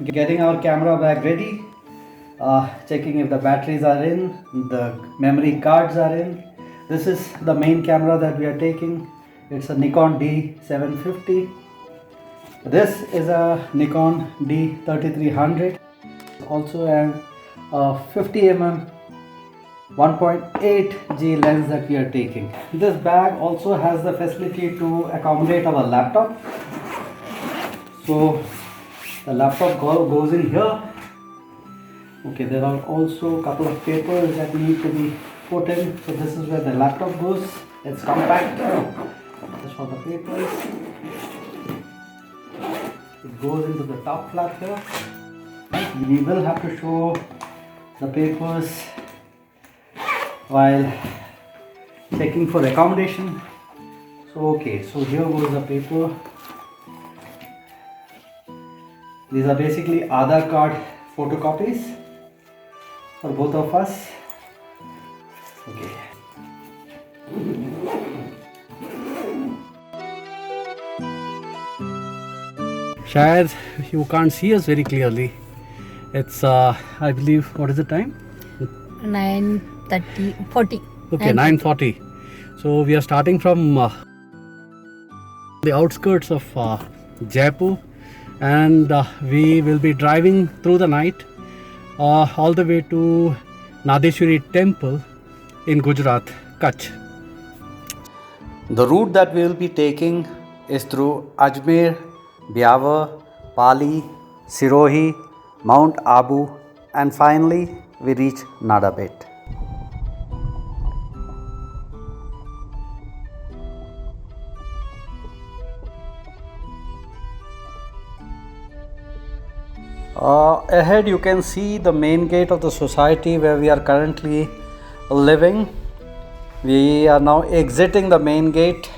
getting our camera bag ready, checking if the batteries are in, the memory cards are in. This is the main camera that we are taking. It's a Nikon D750. This is a Nikon D3300. Also a 50mm 1.8G lens that we are taking. This bag also has the facility to accommodate our laptop. So the laptop goes in here. Okay, there are also a couple of papers that need to be put in. So this is where the laptop goes. It's compact. Just for the papers. It goes into the top flap here. We will have to show the papers while checking for accommodation. So here goes the paper. These are basically Aadhaar card photocopies for both of us. Okay. Shayad, you can't see us very clearly. It's I believe, what is the time? 9:40. Okay, 9:40. So we are starting from the outskirts of Jaipur, and we will be driving through the night all the way to Nadeshwari temple in Gujarat, Kutch. The route that we will be taking is through Ajmer, Byawar, Pali, Sirohi, Mount Abu, and finally we reach Nadabet. Ahead you can see the main gate of the society where we are currently living. We are now exiting the main gate.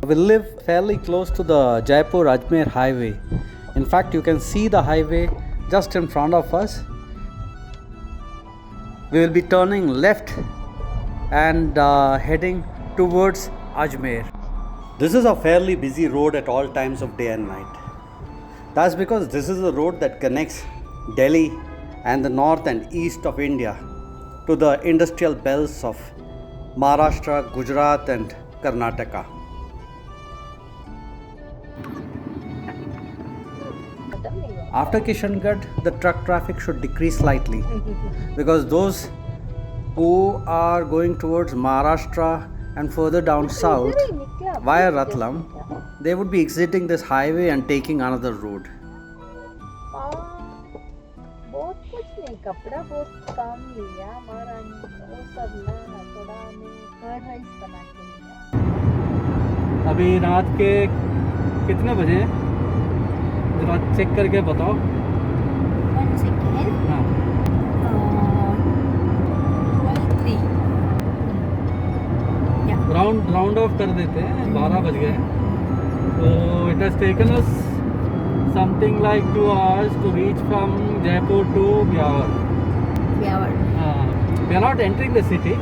We live fairly close to the Jaipur-Ajmer highway. In fact, you can see the highway just in front of us. We will be turning left and heading towards Ajmer. This is a fairly busy road at all times of day and night. That's because this is the road that connects Delhi and the north and east of India to the industrial belts of Maharashtra, Gujarat and Karnataka. After Kishangarh, the truck traffic should decrease slightly because those who are going towards Maharashtra and further down south via Ratlam, they would be exiting this highway and taking another road. अभी रात के कितने बजे हैं? जरा check करके बताओ. One second. हाँ. 12:03. Yeah. राउंड ऑफ कर देते हैं. 12 बज गए हैं. So it has taken us something like 2 hours to reach from Jaipur to Byawar. We are not entering the city.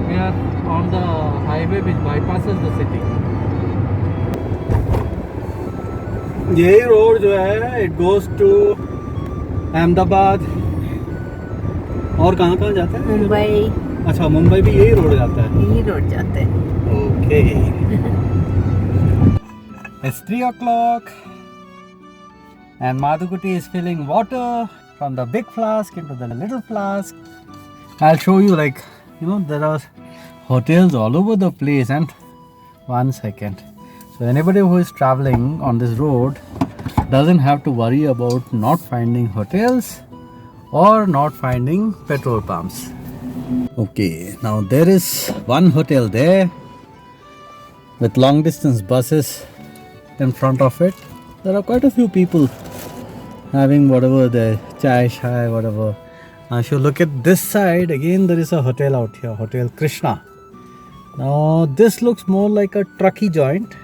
We are on the highway which bypasses the city. यही road जो है it goes to Ahmedabad और कहाँ जाता है? मुंबई. अच्छा, मुंबई भी यही रोड जाता है. यही रोड जाते हैं. Okay. It's 3 o'clock and Madhukuti is filling water from the big flask into the little flask. I'll show you, like, there are hotels all over the place. And one second. So anybody who is traveling on this road doesn't have to worry about not finding hotels or not finding petrol pumps. Okay, now there is one hotel there with long distance buses in front of it. There are quite a few people having whatever their chai, shai, whatever. If you look at this side, again there is a hotel out here, Hotel Krishna. Now this looks more like a trucky joint.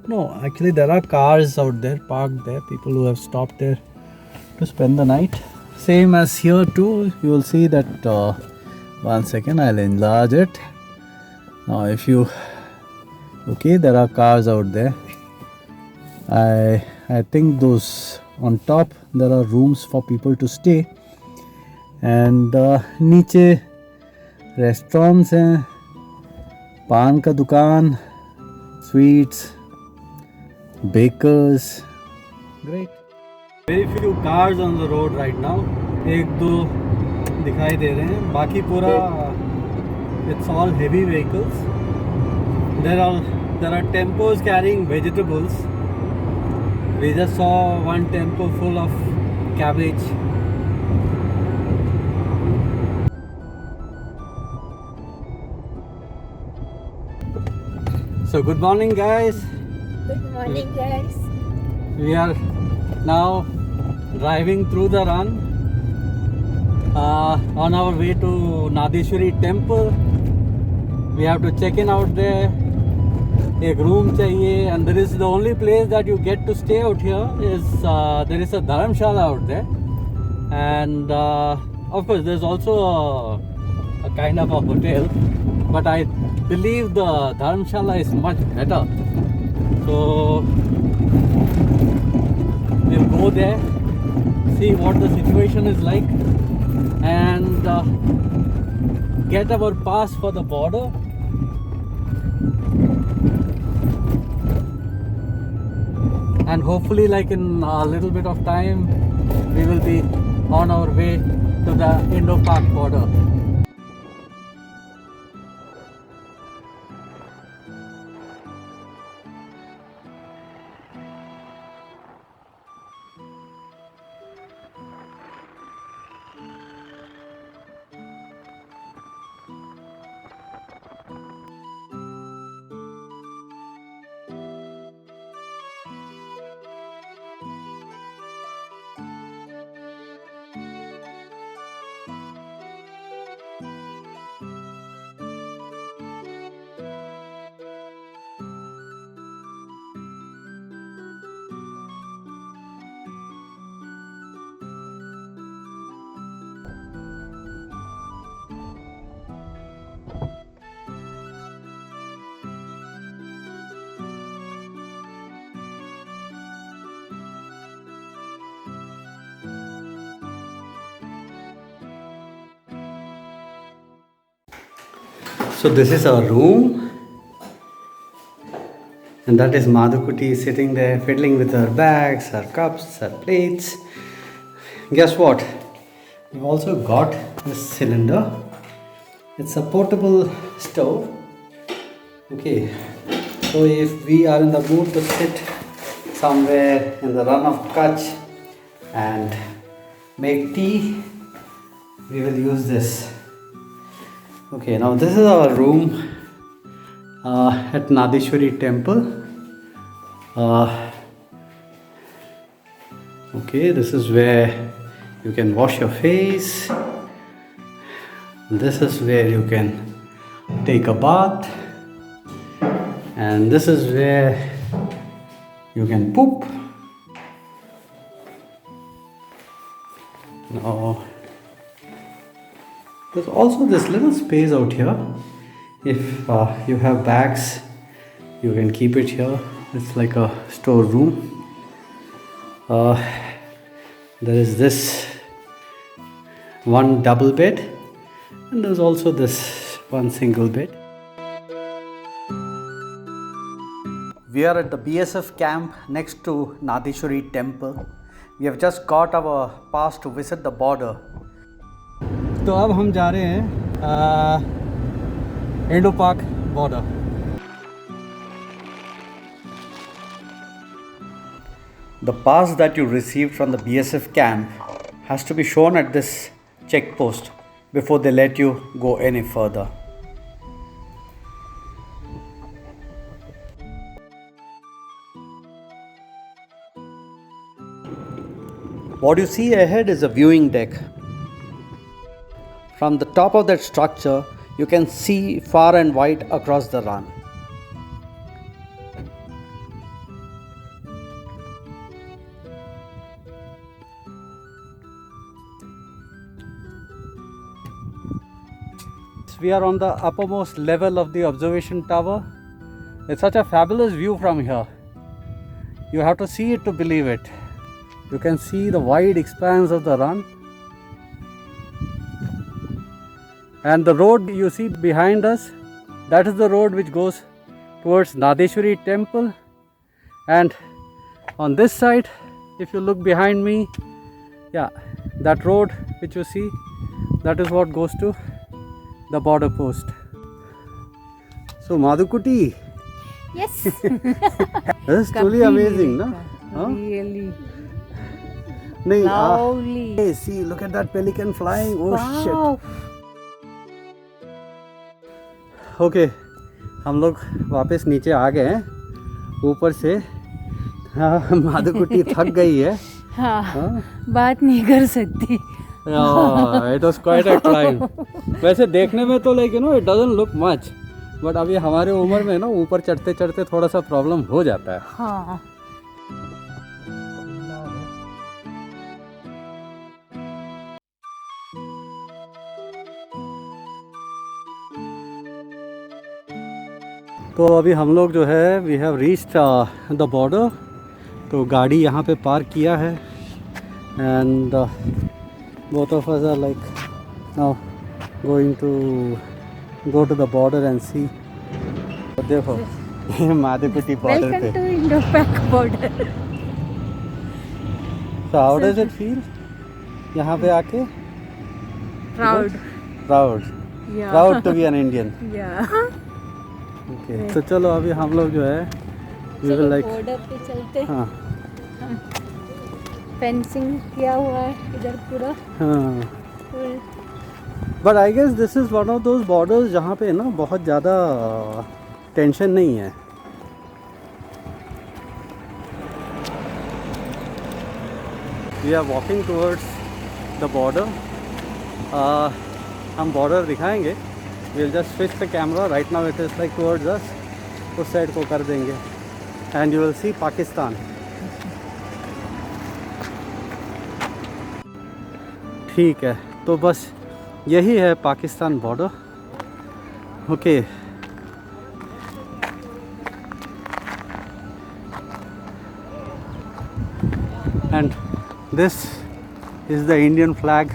No, actually there are cars out there, parked there, people who have stopped there to spend the night. Same as here too, you will see that One second, I'll enlarge it. Now, if you okay, there are cars out there. I think those on top there are rooms for people to stay, and नीचे restaurants हैं, पान का दुकान, sweets, bakers. Great. Very few cars on the road right now. एक दो दिखाई दे रहे हैं, बाकी पूरा it's all heavy vehicles. There are tempos carrying vegetables. We just saw one tempo full of cabbage. So good morning, guys. Good morning, guys. We are now driving through the run on our way to Nadeshwari temple. We have to check in out there. एक room चाहिए, and there is the only place that you get to stay out here is there is a dharamshala out there, and of course there's also a kind of a hotel, but I believe the dharamshala is much better. So we'll go there, see what the situation is like, and get our pass for the border. And hopefully, like in a little bit of time, we will be on our way to the Indo-Pak border. So this is our room, and that is Madhukuti sitting there fiddling with her bags, her cups, her plates. Guess what? We've also got this cylinder. It's a portable stove. Okay, so if we are in the mood to sit somewhere in the run of Kutch and make tea, we will use this. Okay, now this is our room at Nadeshwari temple. Okay, this is where you can wash your face. This is where you can take a bath. And this is where you can poop. Now, there's also this little space out here. If you have bags, you can keep it here. It's like a storeroom. There is this one double bed, and there's also this one single bed. We are at the BSF camp next to Nadeshwari temple. We have just got our pass to visit the border. तो अब हम जा रहे हैं इंडो-पाक border. The pass that you received from the BSF camp has to be shown at this check post before they let you go any further. What you see ahead is a viewing deck. From the top of that structure, you can see far and wide across the run. we are on the uppermost level of the observation tower. It's such a fabulous view from here. You have to see it to believe it. You can see the wide expanse of the run. And the road you see behind us, that is the road which goes towards Nadeshwari temple. And on this side, if you look behind me, yeah, that road which you see, that is what goes to the border post. So Madhukuti, Yes. this is truly amazing, no? Huh? Really नहीं, lovely. hey, see, look at that pelican flying. Oh Wow. shit. Okay हम लोग वापस नीचे आ गए हैं ऊपर से. हाँ, माधुकुटी थक गई है. हाँ, हाँ? बात नहीं कर सकती. It was quite a climb. वैसे देखने में तो like you know it doesn't look much, but अभी हमारे उम्र में ना ऊपर चढ़ते चढ़ते थोड़ा सा प्रॉब्लम हो जाता है. हाँ. तो अभी हम लोग जो है we have reached the border. तो गाड़ी यहाँ पे पार्क किया है and both of us are like now going to go to the border and see. तो देखो माधुकुटी बॉर्डर Welcome पे. to Indo-Pak border. So how does it feel यहाँ पे आके? Proud. Proud. Yeah. Proud to be an Indian. Yeah. Okay. तो चलो अभी हम लोग जो है we will like बॉर्डर पे चलते. हाँ फेंसिंग किया हुआ है इधर पूरा. हाँ. full. But I guess this is one of those borders जहाँ पे ना बहुत ज़्यादा टेंशन नहीं है. We are walking towards the border. हम बॉर्डर दिखाएंगे. we'll just switch the camera. Right now it is like towards us. उस साइड को कर देंगे and you will see Pakistan. ठीक है, तो बस यही है Pakistan border. Okay. And this is the Indian flag.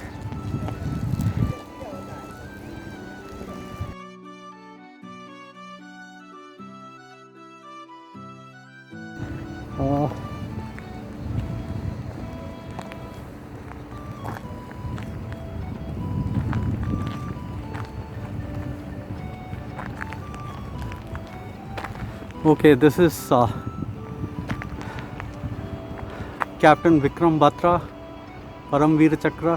Okay, this is Captain Vikram Batra, Paramveer Chakra.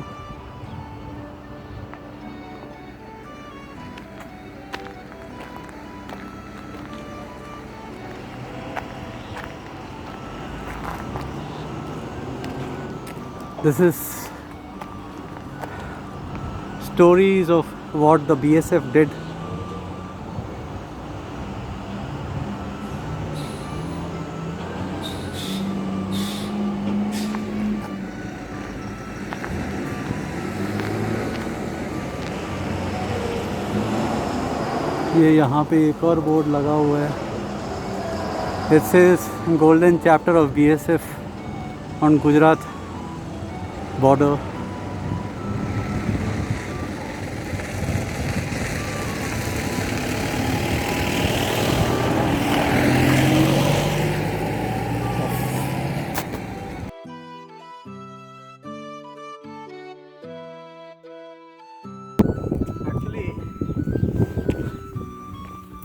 This is stories of what the BSF did. ये यहाँ पे एक और बोर्ड लगा हुआ है. It says golden chapter of BSF on Gujarat border.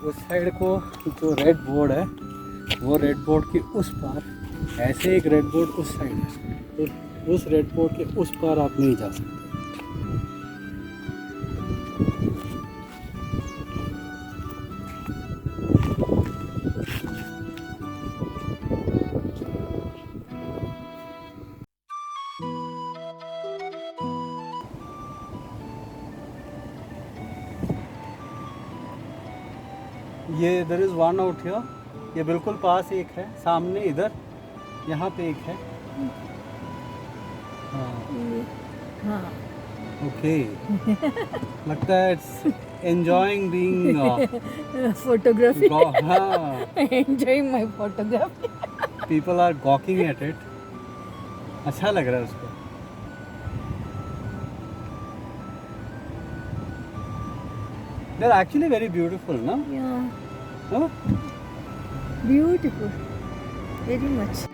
उस side को जो रेड बोर्ड है वो रेड बोर्ड के उस पार ऐसे एक रेड बोर्ड उस साइड है. तो उस रेड बोर्ड के उस पार आप नहीं जा सकते. ये there is one out here. ये बिल्कुल पास एक है सामने इधर. यहाँ पे एक है. हाँ हाँ. ओके. लगता है इट्स enjoying being Photography. हाँ, Enjoying my photography. people are gawking at it. अच्छा लग रहा है उसको. They're actually very beautiful, no? Yeah. Huh? Beautiful. Very much.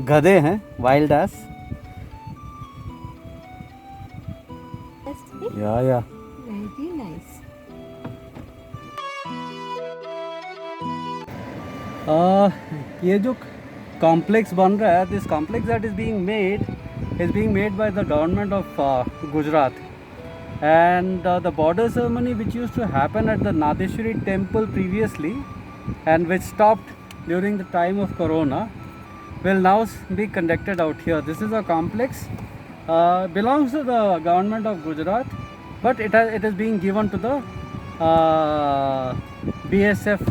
गधे हैं, wild ass. Yeah. Very nice. ये जो कॉम्प्लेक्स बन रहा है, this complex that is being made by the government of Gujarat, and the border ceremony which used to happen at the Nadeshwari temple previously and which stopped during the time of corona will now be conducted out here. This is a complex belongs to the government of Gujarat, but it is being given to the BSF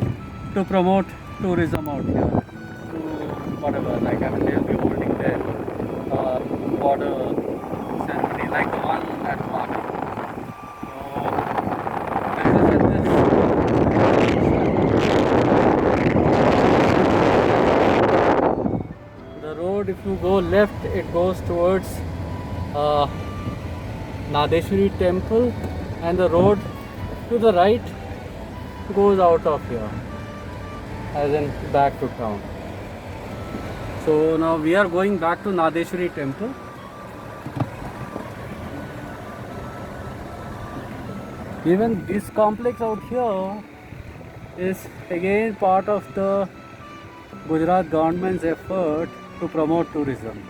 to promote tourism out here. To whatever, like I mean, they'll be holding their border ceremony like the one at Wadi. The road, if you go left, it goes towards Nadeshwari temple, and the road to the right goes out of here, as in back to town. So now we are going back to Nadeshwari temple. Even this complex out here is again part of the Gujarat government's effort to promote tourism.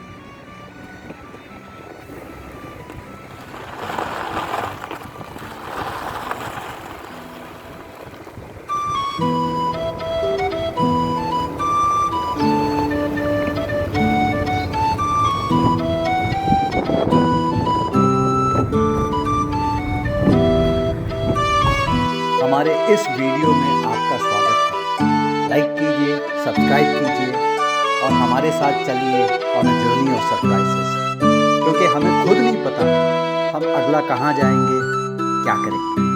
हमारे इस video में आपका स्वागत है। Like कीजिए, subscribe कीजिए और हमारे साथ चलिए on a journey of surprises, क्योंकि हमें खुद नहीं पता हम अगला कहाँ जाएंगे, क्या करेंगे।